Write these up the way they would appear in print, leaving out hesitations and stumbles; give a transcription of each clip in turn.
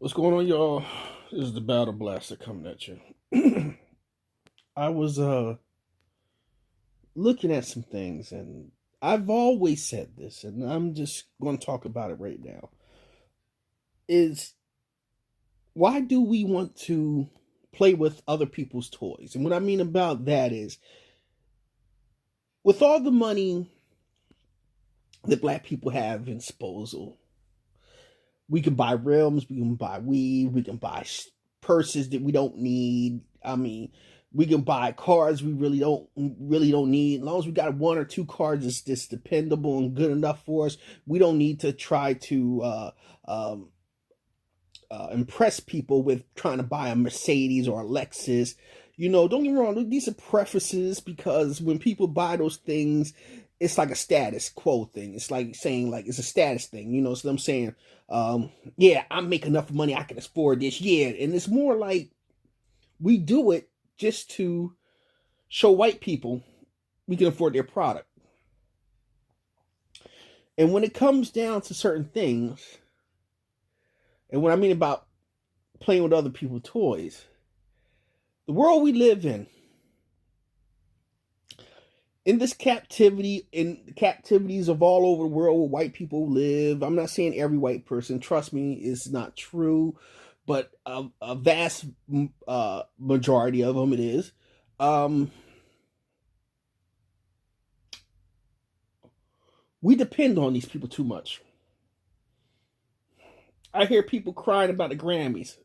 What's going on, y'all? This is the Battle Blaster coming at you. I was looking at some things, and I've always said this, and I'm just going to talk about it right now. Is why do we want to play with other people's toys? And what I mean about that is, with all the money that black people have in disposal, we can buy rims, we can buy weed, we can buy purses that we don't need. I mean, we can buy cars we really don't need. As long as we got one or two cars that's dependable and good enough for us, we don't need to try to impress people with trying to buy a Mercedes or a Lexus. Don't get me wrong, these are preferences, because when people buy those things, it's like a status quo thing. It's like saying, like, it's a status thing, so I'm saying, yeah, I make enough money, I can afford this. Yeah. And it's more like we do it just to show white people we can afford their product. And when it comes down to certain things, and what I mean about playing with other people's toys, the world we live in this captivity, in captivities of all over the world where white people live. I'm not saying every white person, trust me, it's not true, but a vast majority of them it is. We depend on these people too much. I hear people crying about the Grammys.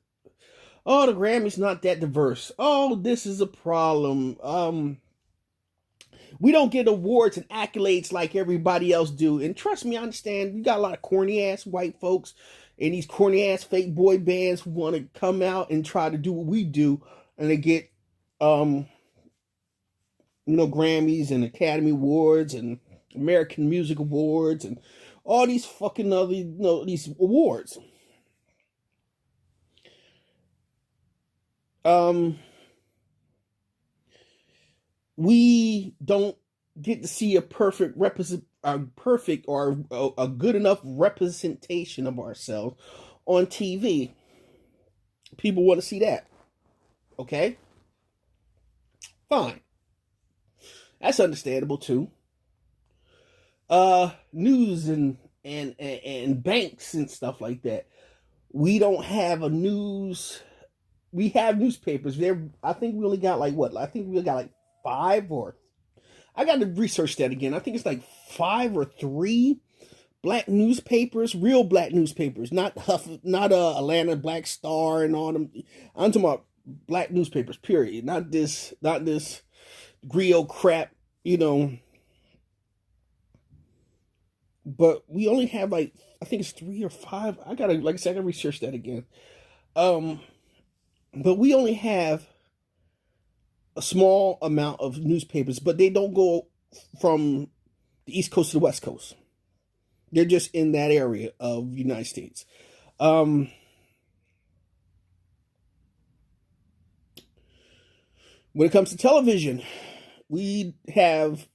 Oh, the Grammys not that diverse. Oh, this is a problem. We don't get awards and accolades like everybody else do. And trust me, I understand you got a lot of corny ass white folks and these corny ass fake boy bands who want to come out and try to do what we do, and they get Grammys and Academy Awards and American Music Awards and all these fucking other these awards. We don't get to see a perfect or a good enough representation of ourselves on TV. People want to see that. Okay? Fine. That's understandable too. News and banks and stuff like that. We don't have a news. We have newspapers. I think we only got like 5, or I got to research that again. I think it's like 5 or 3 black newspapers, real black newspapers, not Atlanta Black Star and all them. I'm talking about black newspapers, period. Not this griot crap, But we only have I think it's 3 or 5. I gotta research that again. But we only have a small amount of newspapers, but they don't go from the East Coast to the West Coast. They're just in that area of the United States. When it comes to television, we have,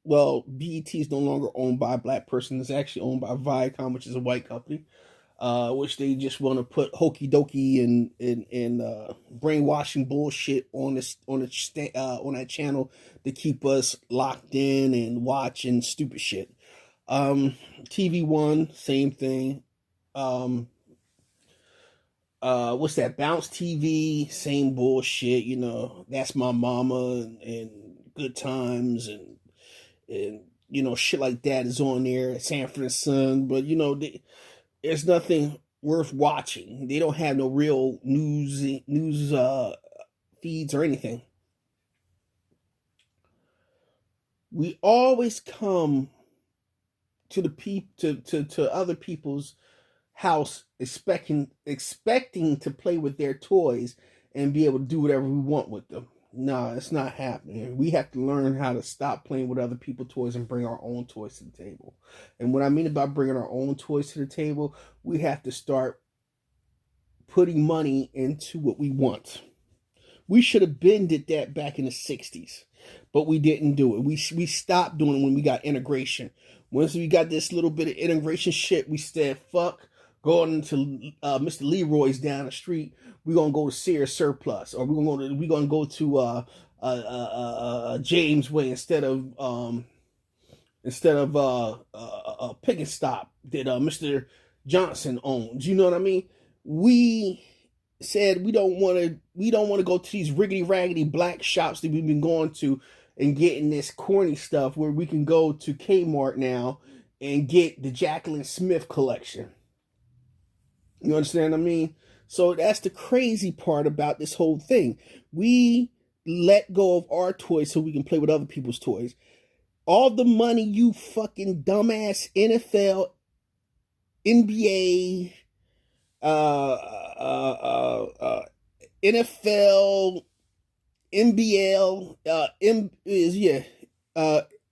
BET is no longer owned by a black person. It's actually owned by Viacom, which is a white company. Which they just want to put hokey dokey and brainwashing bullshit on that channel to keep us locked in and watching stupid shit. TV1, same thing. What's that? Bounce TV, same bullshit. That's My Mama and Good Times and shit like that is on there. Sanford and Son, but there's nothing worth watching. They don't have no real news feeds or anything. We always come to to other people's house expecting to play with their toys and be able to do whatever we want with them. No, it's not happening. We have to learn how to stop playing with other people's toys and bring our own toys to the table. And what I mean about bringing our own toys to the table, we have to start putting money into what we want. We should have been did that back in the 60s, but we didn't do it. We stopped doing it when we got integration. Once we got this little bit of integration shit, we said, fuck, going to Mr. Leroy's down the street. We're gonna go to Sears Surplus, or we're gonna go to James Way instead of Pick and Stop that Mr. Johnson owns. You know what I mean? We said we don't want to go to these riggedy raggedy black shops that we've been going to and getting this corny stuff, where we can go to Kmart now and get the Jacqueline Smith collection. You understand what I mean? So that's the crazy part about this whole thing. We let go of our toys so we can play with other people's toys. All the money you fucking dumbass NFL, NBA, NFL, NBL,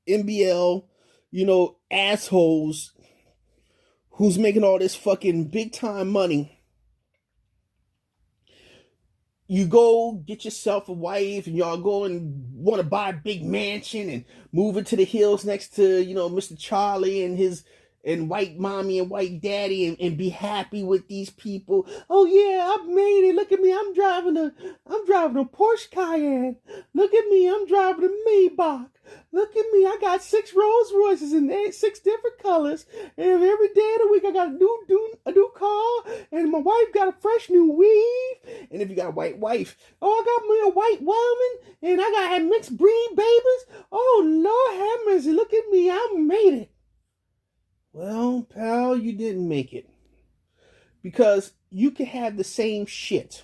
NBL, assholes who's making all this fucking big time money. You go get yourself a wife and y'all go and want to buy a big mansion and move into the hills next to, Mr. Charlie and white mommy and white daddy and be happy with these people. Oh yeah, I've made it. Look at me. I'm driving a Porsche Cayenne. Look at me. I'm driving a Maybach. Look at me. I got 6 Rolls Royces in 6 different colors. And every day of the week I got a new car. And my wife got a fresh new weave. And if you got a white wife, I got me a white woman. And I got mixed breed babies. Oh Lord have mercy. Look at me. I made it. Well, pal, you didn't make it. Because you can have the same shit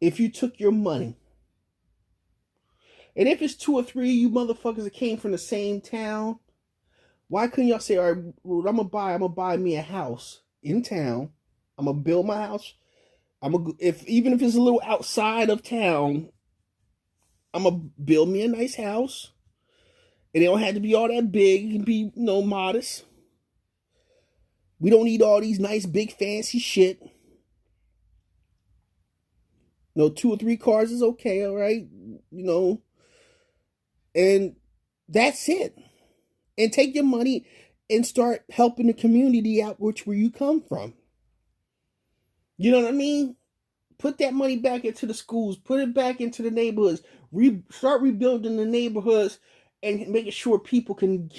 if you took your money. And if it's 2 or 3 you motherfuckers that came from the same town, why couldn't y'all say, all right, well, I'm gonna buy me a house in town. I'm gonna build my house. Even if it's a little outside of town, I'm gonna build me a nice house. And it don't have to be all that big. It can be, modest. We don't need all these nice, big, fancy shit. 2 or 3 cars is okay, all right? And that's it. And take your money and start helping the community out where you come from. You know what I mean? Put that money back into the schools. Put it back into the neighborhoods. Start rebuilding the neighborhoods and making sure people can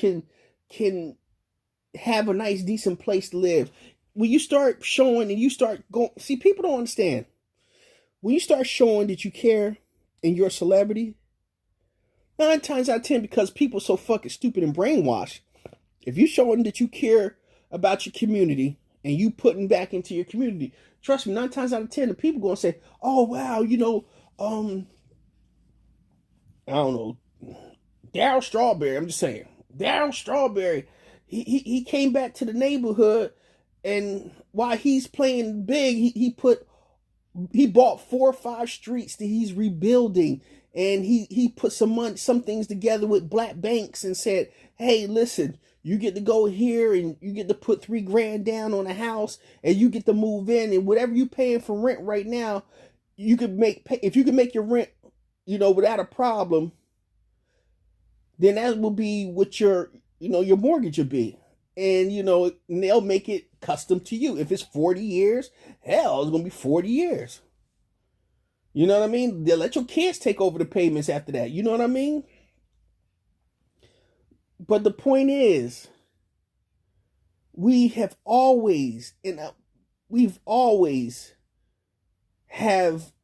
have a nice, decent place to live. When you start showing and you start going... See, people don't understand. When you start showing that you care and you're a celebrity, 9 times out of 10, because people are so fucking stupid and brainwashed, if you're showing that you care about your community and you putting back into your community, trust me, 9 times out of 10, the people going to say, oh, wow, I don't know, Darryl Strawberry, I'm just saying, Darryl Strawberry, he came back to the neighborhood, and while he's playing big, he bought 4 or 5 streets that he's rebuilding, and he put some things together with black banks and said, hey, listen, you get to go here and you get to put $3,000 down on a house and you get to move in, and whatever you paying for rent right now, you could if you can make your rent, without a problem, then that will be what your mortgage will be. And, they'll make it custom to you. If it's 40 years, hell, it's going to be 40 years. You know what I mean? They'll let your kids take over the payments after that. You know what I mean? But the point is, we've always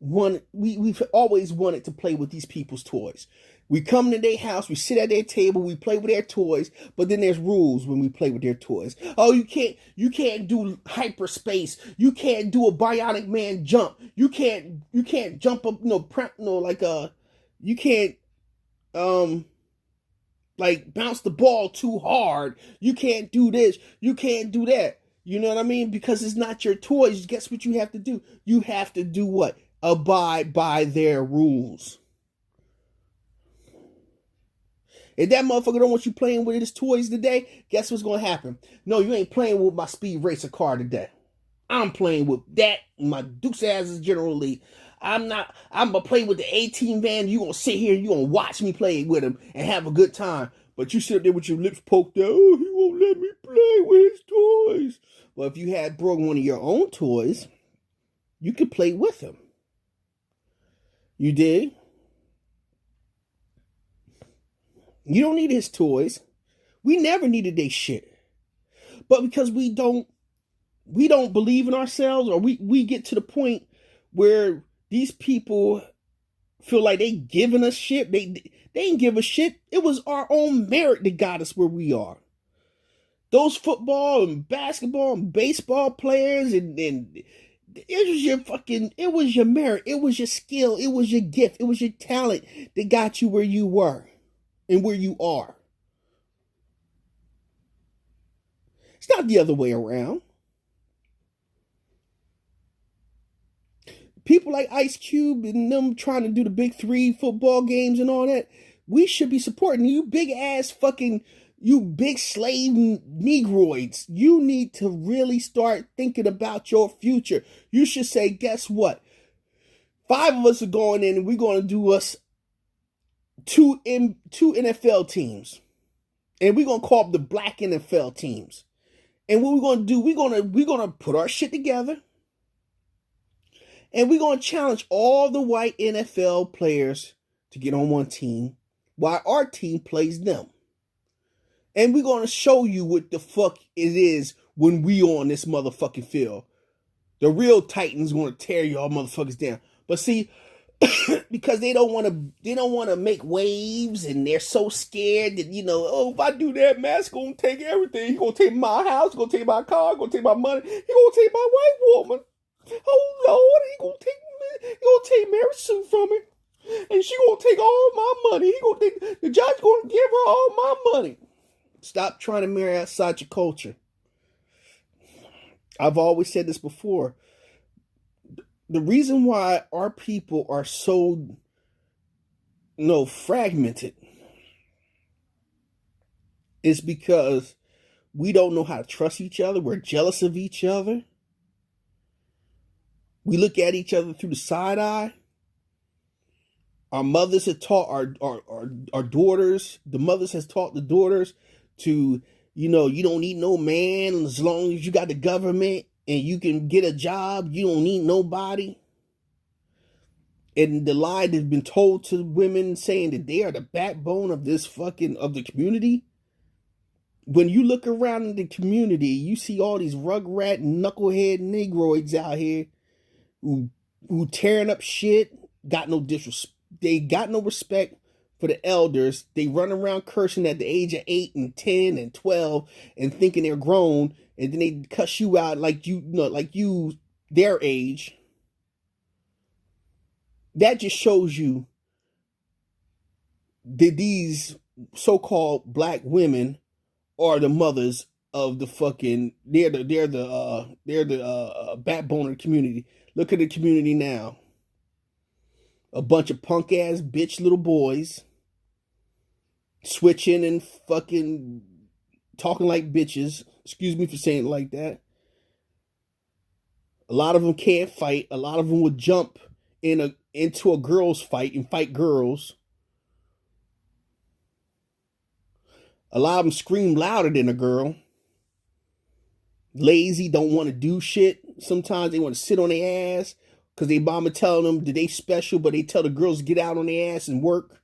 wanted to play with these people's toys. We come to their house, we sit at their table, we play with their toys, but then there's rules when we play with their toys. Oh, you can't do hyperspace. You can't do a Bionic Man jump. You can't jump up, you can't bounce the ball too hard. You can't do this. You can't do that. You know what I mean? Because it's not your toys. Guess what you have to do? You have to do what? Abide by their rules. If that motherfucker don't want you playing with his toys today, guess what's going to happen? No, you ain't playing with my Speed Racer car today. I'm playing with that, my Dukes Asses General Lee. I'm going to play with the A-Team van. You're going to sit here and you're going to watch me play with him and have a good time. But you sit there with your lips poked out. Oh, he won't let me play with his toys. Well, if you had brought one of your own toys, you could play with him. You did. You don't need his toys. We never needed their shit. But because we don't believe in ourselves, or we get to the point where these people feel like they giving us shit. They ain't give a shit. It was our own merit that got us where we are. Those football and basketball and baseball players and it was your merit, it was your skill, it was your gift, it was your talent that got you where you were and where you are. It's not the other way around. People like Ice Cube and them trying to do the big 3 football games and all that, we should be supporting you big ass fucking, you big slave negroids. You need to really start thinking about your future. You should say, guess what? 5 of us are going in and we're going to do us two NFL teams. And we're going to call them the black NFL teams. And what we're going to do, we're going to put our shit together. And we're going to challenge all the white NFL players to get on one team while our team plays them. And we're going to show you what the fuck it is when we on this motherfucking field. The real Titans going to tear y'all motherfuckers down. But see, because they don't want to make waves, and they're so scared that, if I do that, Matt's going to take everything. He's going to take my house, he's going to take my car, he's going to take my money, he's going to take my white woman. Oh Lord, he gonna take Mary Sue from me, and she gonna take all my money. The judge gonna give her all my money. Stop trying to marry outside your culture. I've always said this before. The reason why our people are so fragmented is because we don't know how to trust each other. We're jealous of each other. We look at each other through the side eye. Our mothers have taught our daughters. The mothers has taught the daughters to, you don't need no man as long as you got the government and you can get a job. You don't need nobody. And the lie that's been told to women saying that they are the backbone of of the community. When you look around in the community, you see all these rugrat knucklehead negroids out here who tearing up shit, they got no respect for the elders. They run around cursing at the age of 8 and 10 and 12 and thinking they're grown, and then they cuss you out like you their age. That just shows you that these so-called black women are the mothers of the fucking, they're the backbone of the community. Look at the community now. A bunch of punk ass bitch little boys switching and fucking talking like bitches. Excuse me for saying it like that. A lot of them can't fight. A lot of them would jump into a girls fight and fight girls. A lot of them scream louder than a girl. Lazy, don't want to do shit. Sometimes they want to sit on their ass because they mama telling them that they special, but they tell the girls to get out on their ass and work.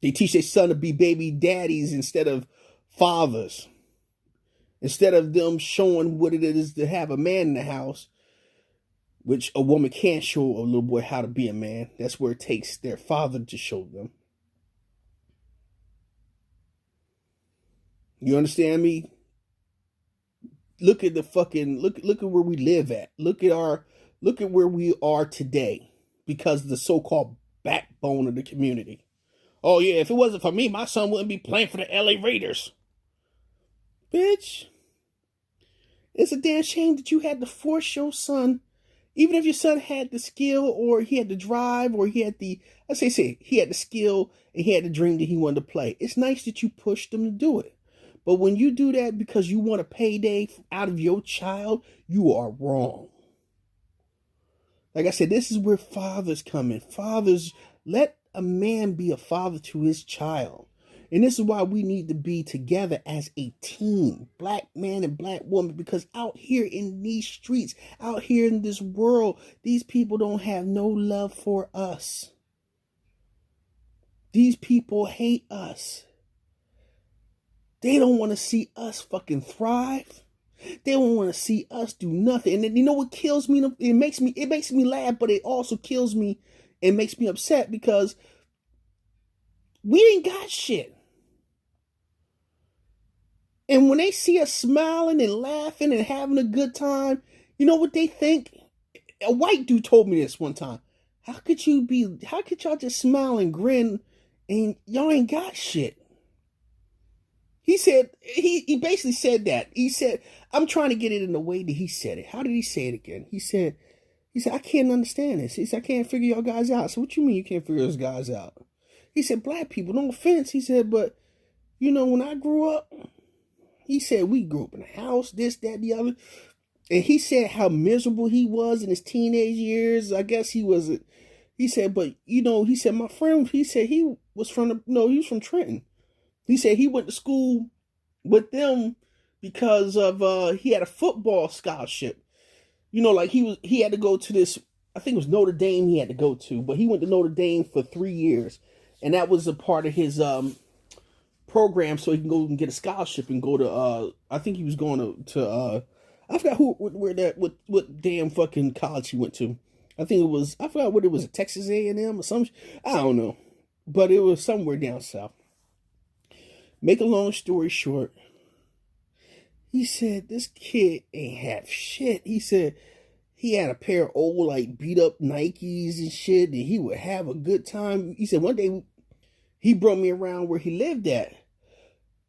They teach their son to be baby daddies instead of fathers. Instead of them showing what it is to have a man in the house, which a woman can't show a little boy how to be a man. That's where it takes their father to show them. You understand me? Look at the fucking look at where we live at. Look at where we are today because of the so-called backbone of the community. Oh yeah, if it wasn't for me, my son wouldn't be playing for the LA Raiders. Bitch. It's a damn shame that you had to force your son, even if your son had the skill or he had the drive or he had the, he had the skill and he had the dream that he wanted to play. It's nice that you pushed him to do it. But when you do that because you want a payday out of your child, you are wrong. Like I said, this is where fathers come in. Fathers, let a man be a father to his child. And this is why we need to be together as a team, black man and black woman, because out here in these streets, out here in this world, these people don't have no love for us. These people hate us. They don't want to see us fucking thrive. They don't want to see us do nothing. And then, you know what kills me? It makes me laugh, but it also kills me and makes me upset because we ain't got shit. And when they see us smiling and laughing and having a good time, you know what they think? A white dude told me this one time. How could y'all just smile and grin and y'all ain't got shit? He said, he basically said that. He said, I'm trying to get it in the way that he said it. How did he say it again? He said, I can't understand this. He said, I can't figure y'all guys out. So what you mean you can't figure those guys out? He said, black people, no offense. He said, but, you know, when I grew up, he said, we grew up in a house, this, that, the other. And he said how miserable he was in his teenage years. I guess he said, but, you know, he said, my friend, he said he was from Trenton. He said he went to school with them because of, he had a football scholarship. You know, like he had to go to this, I think it was Notre Dame he had to go to, but he went to Notre Dame for 3 years. And that was a part of his program so he can go and get a scholarship and go to, I think he was going to I forgot what damn fucking college he went to. I forgot what it was, Texas A&M or something. I don't know. But it was somewhere down south. Make a long story short, he said this kid ain't have shit. He said he had a pair of old, like, beat up Nikes and shit, and he would have a good time. He said one day he brought me around where he lived at.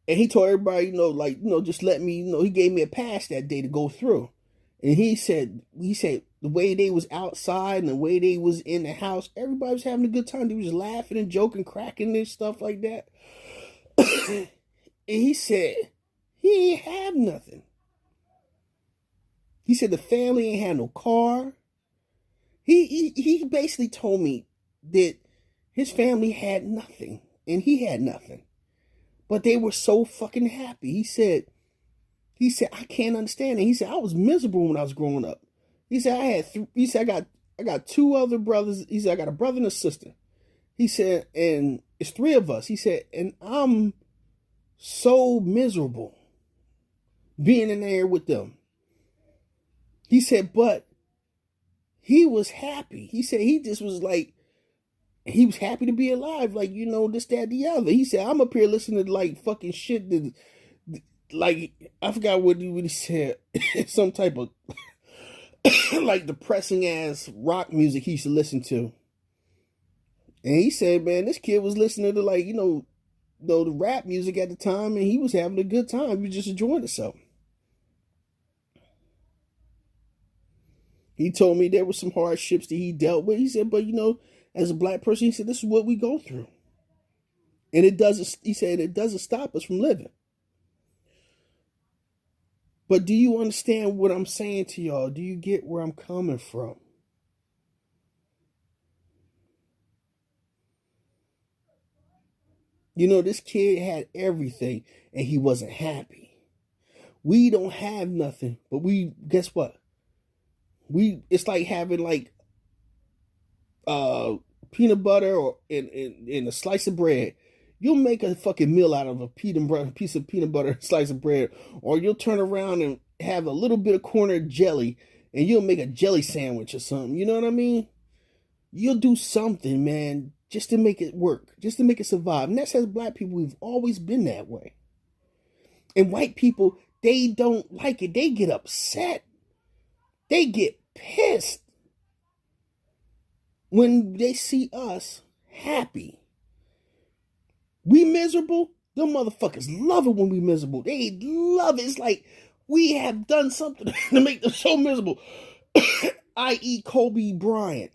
And he told everybody, you know, like, you know, just let me, you know, he gave me a pass that day to go through. And he said the way they was outside and the way they was in the house, everybody was having a good time. They was laughing and joking, cracking and stuff like that. And he said he ain't have nothing. He said the family ain't had no car. He basically told me that his family had nothing and he had nothing. But they were so fucking happy. He said, I can't understand it. He said, I was miserable when I was growing up. He said, I got two other brothers. He said, I got a brother and a sister. He said, and it's three of us. He said, and I'm so miserable being in there with them. He said, but he was happy. He said he just was like, he was happy to be alive. Like, you know, this, that, the other. He said, I'm up here listening to like fucking shit that, like, I forgot what he said. Some type of like depressing ass rock music he used to listen to. And he said, man, this kid was listening to, like, you know, the rap music at the time, and he was having a good time. He was just enjoying himself. He told me there were some hardships that he dealt with. He said, but, you know, as a black person, he said, this is what we go through. And he said, it doesn't stop us from living. But do you understand what I'm saying to y'all? Do you get where I'm coming from? You know, this kid had everything and he wasn't happy. We don't have nothing, but guess what? It's like having like peanut butter or in a slice of bread. You'll make a fucking meal out of a piece of peanut butter, slice of bread, or you'll turn around and have a little bit of corner jelly and you'll make a jelly sandwich or something. You know what I mean? You'll do something, man, just to make it work, just to make it survive. And that's as black people, we've always been that way. And white people, they don't like it. They get upset. They get pissed when they see us happy. We miserable, them motherfuckers love it when we miserable. They love it. It's like we have done something to make them so miserable. I.e. Kobe Bryant.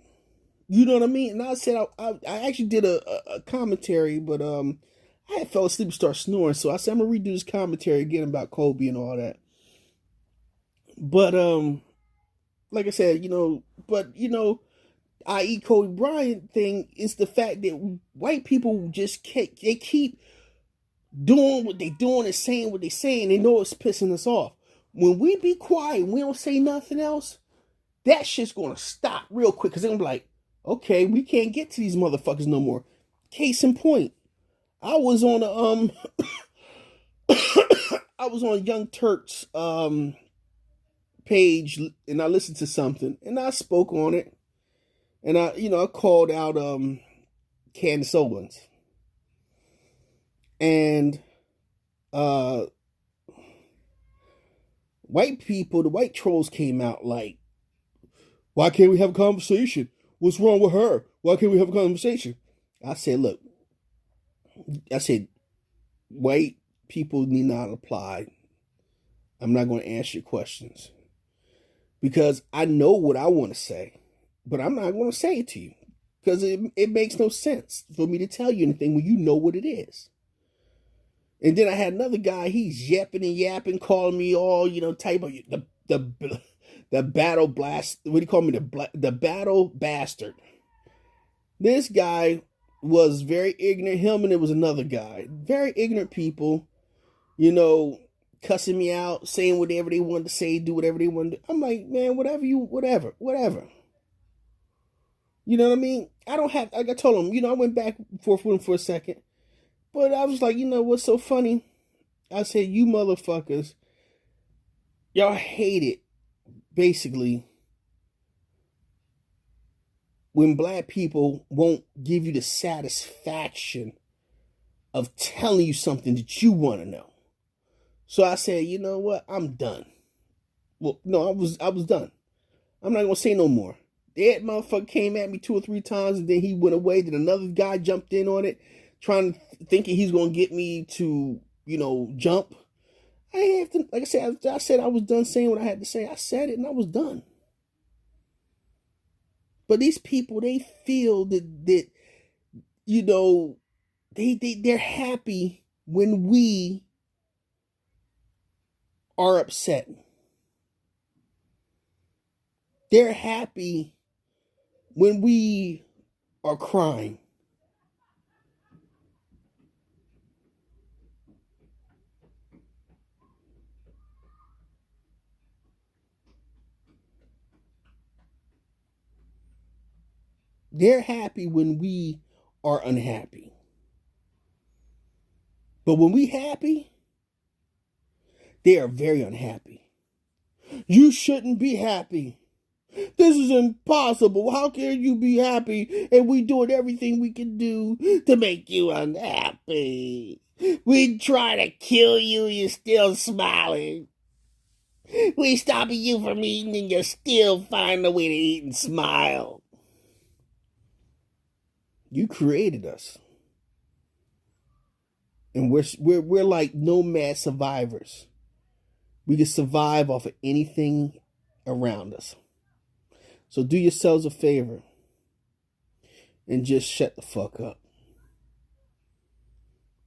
You know what I mean? And I said, I actually did a commentary, but I had fell asleep and started snoring. So I said, I'm going to redo this commentary again about Kobe and all that. But, like I said, i.e. Kobe Bryant thing is the fact that white people just keep doing what they doing and saying what they saying, they know it's pissing us off. When we be quiet and we don't say nothing else, that shit's gonna stop real quick because they're gonna be like, okay, we can't get to these motherfuckers no more. Case in point, I was on I was on Young Turk's page and I listened to something and I spoke on it and I called out Candace Owens and uh white people, the white trolls came out like, why can't we have a conversation? What's wrong with her? Why can't we have a conversation? I said, look, I said, white people need not apply. I'm not going to answer your questions because I know what I want to say, but I'm not going to say it to you because it makes no sense for me to tell you anything when you know what it is. And then I had another guy, he's yapping and yapping, calling me all, type of the battle blast. What do you call me? The battle bastard. This guy was very ignorant. Him and it was another guy. Very ignorant people, cussing me out, saying whatever they wanted to say, do whatever they wanted to do. I'm like, man, whatever. You know what I mean? I don't have, like I told him, I went back and forth with him for a second. But I was like, what's so funny? I said, you motherfuckers, y'all hate it, basically, when black people won't give you the satisfaction of telling you something that you want to know. So I said, you know what? I'm done. Well, no, I was done. I'm not gonna say no more. That motherfucker came at me 2 or 3 times, and then he went away. Then another guy jumped in on it, thinking he's gonna get me to, jump. I have to, like I said I was done saying what I had to say. I said it, and I was done. But these people, they feel that they're happy when we are upset. They're happy when we are crying. They're happy when we are unhappy. But when we happy, they are very unhappy. You shouldn't be happy. This is impossible. How can you be happy? And we doing everything we can do to make you unhappy. We try to kill you, you're still smiling. We stopping you from eating and you still find a way to eat and smile. You created us. And we're like nomad survivors. We can survive off of anything around us. So do yourselves a favor and just shut the fuck up.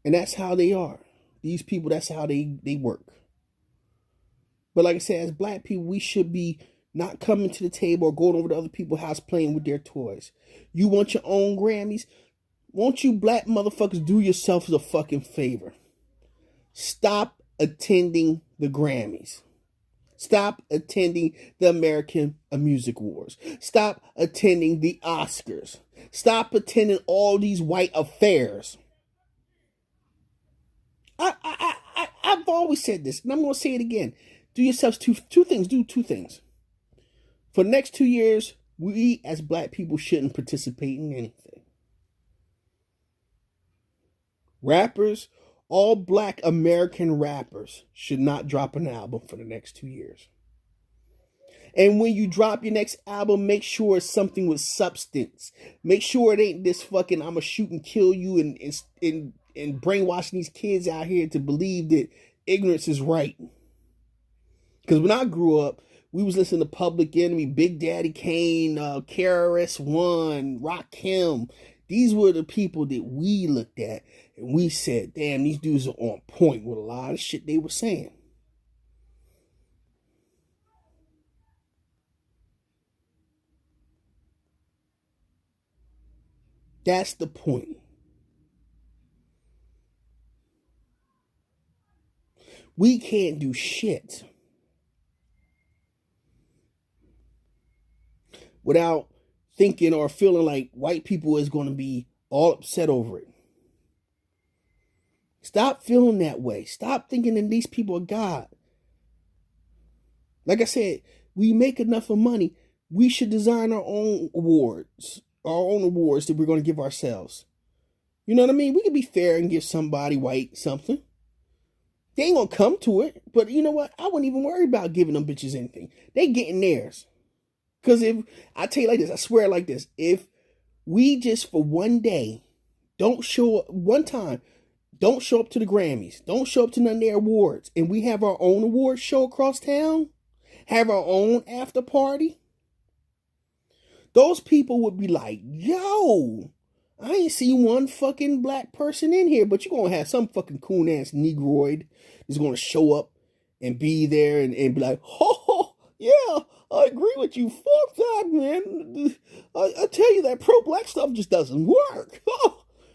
And that's how they are. These people, that's how they work. But like I said, as black people, we should be not coming to the table or going over to other people's house playing with their toys. You want your own Grammys? Won't you black motherfuckers do yourselves a fucking favor? Stop attending the Grammys. Stop attending the American Music Awards. Stop attending the Oscars. Stop attending all these white affairs. I've always said this, and I'm going to say it again. Do yourselves two things. Do 2 things. For the next 2 years, we as black people shouldn't participate in anything. Rappers, all black American rappers should not drop an album for the next 2 years. And when you drop your next album, make sure it's something with substance. Make sure it ain't this fucking I'ma shoot and kill you and brainwashing these kids out here to believe that ignorance is right. Because when I grew up, we was listening to Public Enemy, Big Daddy Kane, KRS-One, Rakim. These were the people that we looked at and we said, damn, these dudes are on point with a lot of shit they were saying. That's the point. We can't do shit without thinking or feeling like white people is going to be all upset over it. Stop feeling that way. Stop thinking that these people are God. Like I said, we make enough of money. We should design our own awards that we're going to give ourselves. You know what I mean? We can be fair and give somebody white something. They ain't going to come to it. But you know what? I wouldn't even worry about giving them bitches anything. They getting theirs. Because if, I tell you like this, I swear like this. If we just for one day don't show up, one time, don't show up to the Grammys, don't show up to none of their awards, and we have our own award show across town, have our own after party, those people would be like, yo, I ain't seen one fucking black person in here, but you're going to have some fucking coon-ass Negroid that's going to show up and be there and be like, oh, yeah, I agree with you. Fuck that, man. I tell you, that pro-black stuff just doesn't work.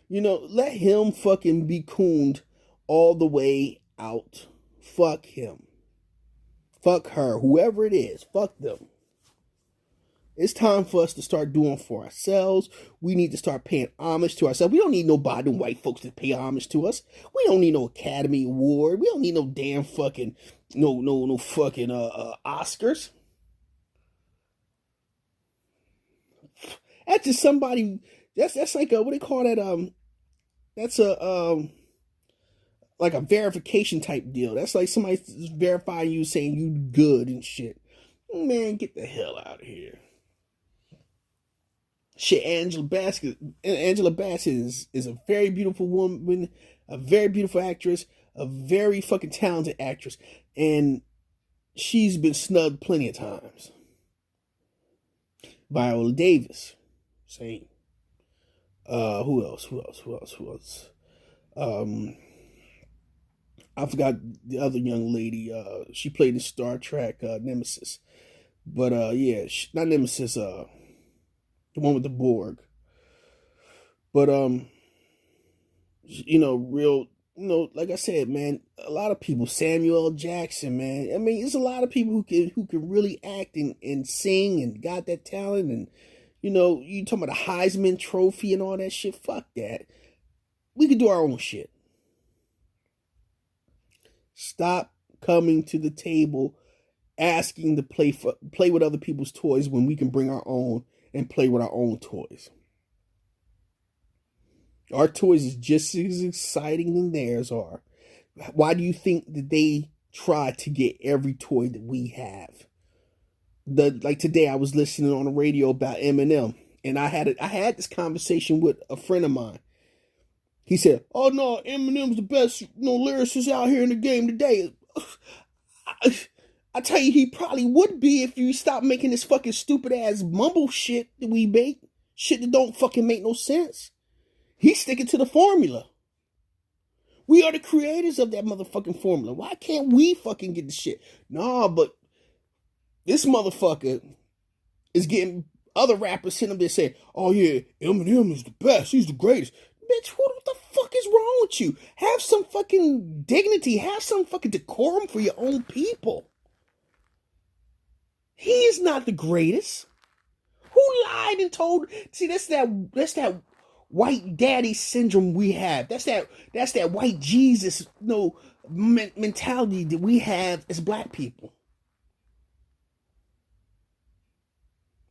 You know, let him fucking be cooned all the way out. Fuck him. Fuck her. Whoever it is, fuck them. It's time for us to start doing for ourselves. We need to start paying homage to ourselves. We don't need nobody, white folks, to pay homage to us. We don't need no Academy Award. We don't need no damn fucking, no fucking Oscars. That's just somebody. That's like a, what do they call that? That's a like a verification type deal. That's like somebody verifying you, saying you good and shit. Man, get the hell out of here. Shit, Angela Bassett is a very beautiful woman, a very beautiful actress, a very fucking talented actress, and she's been snubbed plenty of times. Viola Davis, same. Who else? I forgot the other young lady. She played in Star Trek Nemesis, but yeah, not Nemesis. The one with the Borg. But like I said, man, a lot of people. Samuel L. Jackson, man. I mean, there's a lot of people who can really act and sing and got that talent. And you talking about a Heisman Trophy and all that shit. Fuck that. We can do our own shit. Stop coming to the table asking to play with other people's toys when we can bring our own and play with our own toys. Our toys is just as exciting than theirs are. Why do you think that they try to get every toy that we have? Like today, I was listening on the radio about Eminem, and I had this conversation with a friend of mine. He said, "Oh no, Eminem's the best lyricist out here in the game today." I tell you, he probably would be if you stop making this fucking stupid ass mumble shit that we make. Shit that don't fucking make no sense. He's sticking to the formula. We are the creators of that motherfucking formula. Why can't we fucking get the shit? Nah, but this motherfucker is getting other rappers sitting up there saying, "Oh yeah, Eminem is the best. He's the greatest." Bitch, what the fuck is wrong with you? Have some fucking dignity. Have some fucking decorum for your own people. He is not the greatest. Who lied and told? See, that's that white daddy syndrome we have. That's that white Jesus mentality that we have as black people.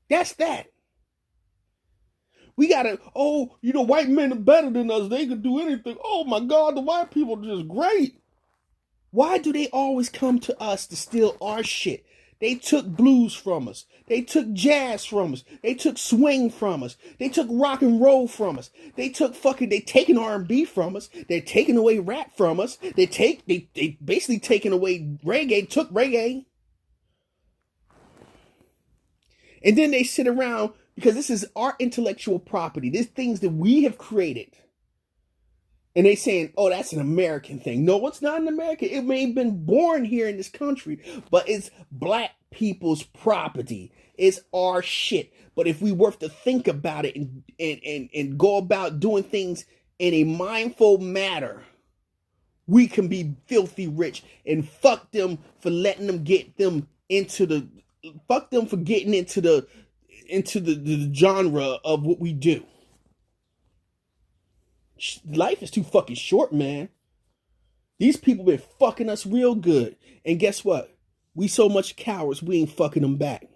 That's that. We gotta, white men are better than us. They can do anything. Oh my God, the white people are just great. Why do they always come to us to steal our shit? They took blues from us. They took jazz from us. They took swing from us. They took rock and roll from us. They taking R&B from us. They're taking away rap from us. They basically taking away reggae, took reggae. And then they sit around, because this is our intellectual property. These things that we have created. And they saying, "Oh, that's an American thing." No, it's not an American. It may have been born here in this country, but it's black people's property. It's our shit. But if we were to think about it and go about doing things in a mindful manner, we can be filthy rich, and fuck them for letting them get them into the, fuck them for getting into the genre of what we do. Life is too fucking short, man. These people been fucking us real good. And guess what? We so much cowards, we ain't fucking them back.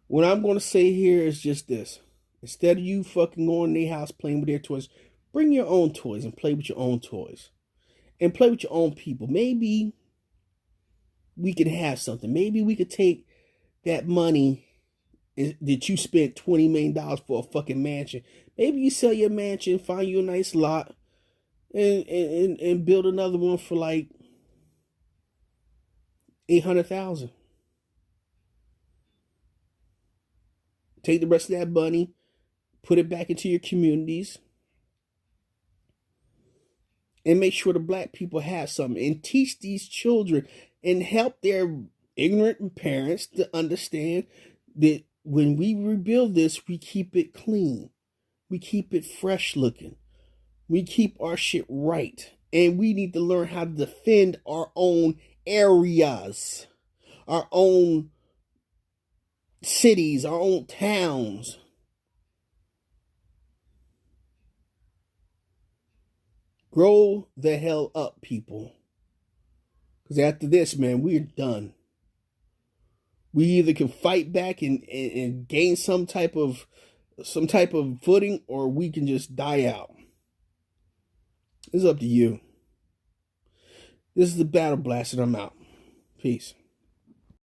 What I'm going to say here is just this. Instead of you fucking going in their house playing with their toys, bring your own toys and play with your own toys. And play with your own people. Maybe we could have something. Maybe we could take that money that you spent $20 million for a fucking mansion. Maybe you sell your mansion, find you a nice lot, and build another one for like $800,000. Take the rest of that money, put it back into your communities, and make sure the black people have something. And teach these children and help their ignorant parents to understand that when we rebuild this, we keep it clean. We keep it fresh looking. We keep our shit right. And we need to learn how to defend our own areas, our own cities, our own towns. Grow the hell up, people. Because after this, man, we're done. We either can fight back and gain some type of footing, or we can just die out. It's up to you. This is the Battle Blast, and I'm out. Peace.